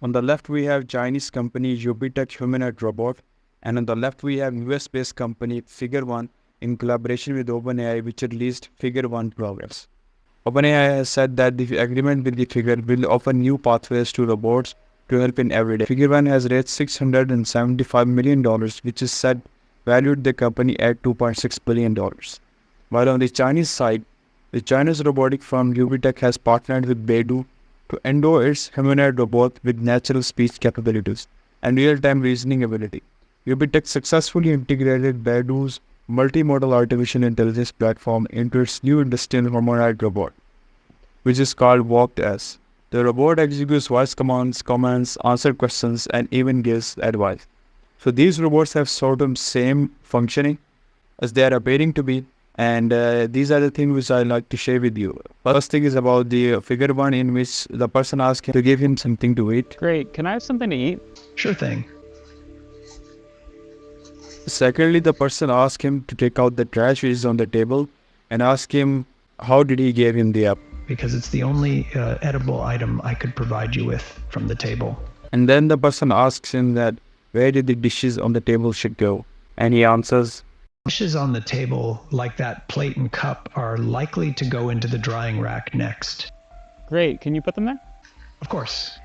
On the left, we have Chinese company UBTech humanoid robot, and on the left, we have US-based company Figure One in collaboration with OpenAI, which released Figure One progress. OpenAI has said that the agreement with the Figure will offer new pathways to robots to help in everyday. Figure One has raised $675 million, which is said valued the company at $2.6 billion. While on the Chinese side, the Chinese robotic firm UBTech has partnered with Baidu to endow its humanoid robot with natural speech capabilities and real-time reasoning ability. UBTech successfully integrated Baidu's multimodal artificial intelligence platform into its new industrial humanoid robot, which is called Walked-S. The robot executes voice commands, answers questions, and even gives advice. So these robots have sort of same functioning as they are appearing to be, and these are the things which I like to share with you. First thing is about the Figure One, in which the person asked him to give him something to eat. Great, can I have something to eat? Sure thing. Secondly, the person asked him to take out the trash which is on the table and ask him how did he give him the app. Because it's the only edible item I could provide you with from the table. And then the person asks him that where did the dishes on the table should go? And he answers, Dishes on the table, like that plate and cup, are likely to go into the drying rack next. Great, can you put them there? Of course.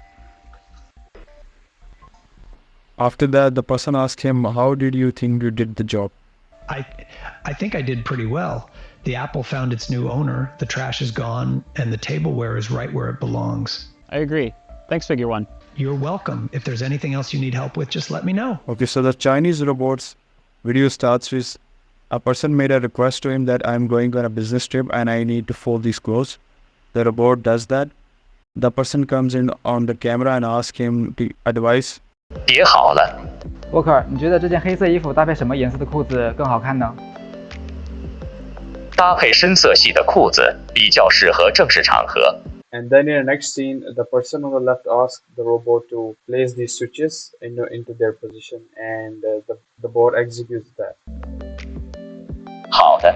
after that, the person asked him, how did you think you did the job? I think I did pretty well. The apple found its new owner, the trash is gone, and the tableware is right where it belongs. I agree. Thanks, Figure One. You're welcome. If there's anything else you need help with, just let me know. Okay, so the Chinese robot's video starts with a person made a request to him that I'm going on a business trip and I need to fold these clothes. The robot does that. The person comes in on the camera and asks him the advice. 叠好了。沃克尔，你觉得这件黑色衣服搭配什么颜色的裤子更好看呢？搭配深色系的裤子比较适合正式场合。 And then in the next scene, the person on the left asks the robot to place these switches into their position, and the bot executes that. 好的。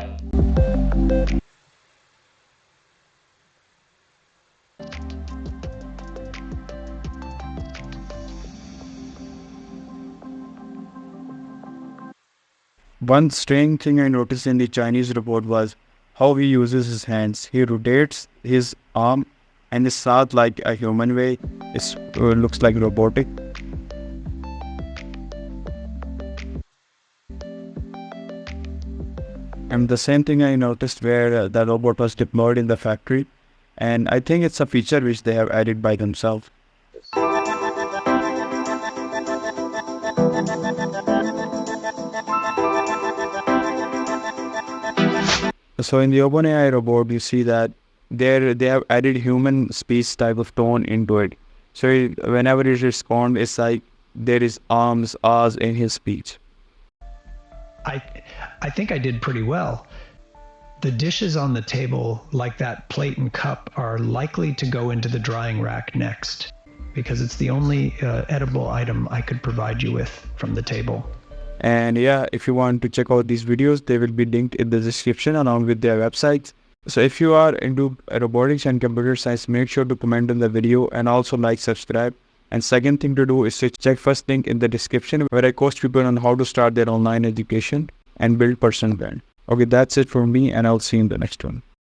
One strange thing I noticed in the Chinese robot was how he uses his hands. He rotates his arm and it's not like a human way. It looks like robotic. And the same thing I noticed where the robot was deployed in the factory. And I think it's a feature which they have added by themselves. So in the OpenAI robot, you see that they have added human speech type of tone into it. So whenever it responds, it's like there is arms, ahs in his speech. I think I did pretty well. The dishes on the table, like that plate and cup, are likely to go into the drying rack next, because it's the only edible item I could provide you with from the table. And yeah, if you want to check out these videos, they will be linked in the description along with their websites. So if you are into robotics and computer science, make sure to comment on the video and also like, subscribe. And second thing to do is to check first link in the description where I coach people on how to start their online education and build personal brand. Okay, that's it for me, and I'll see you in the next one.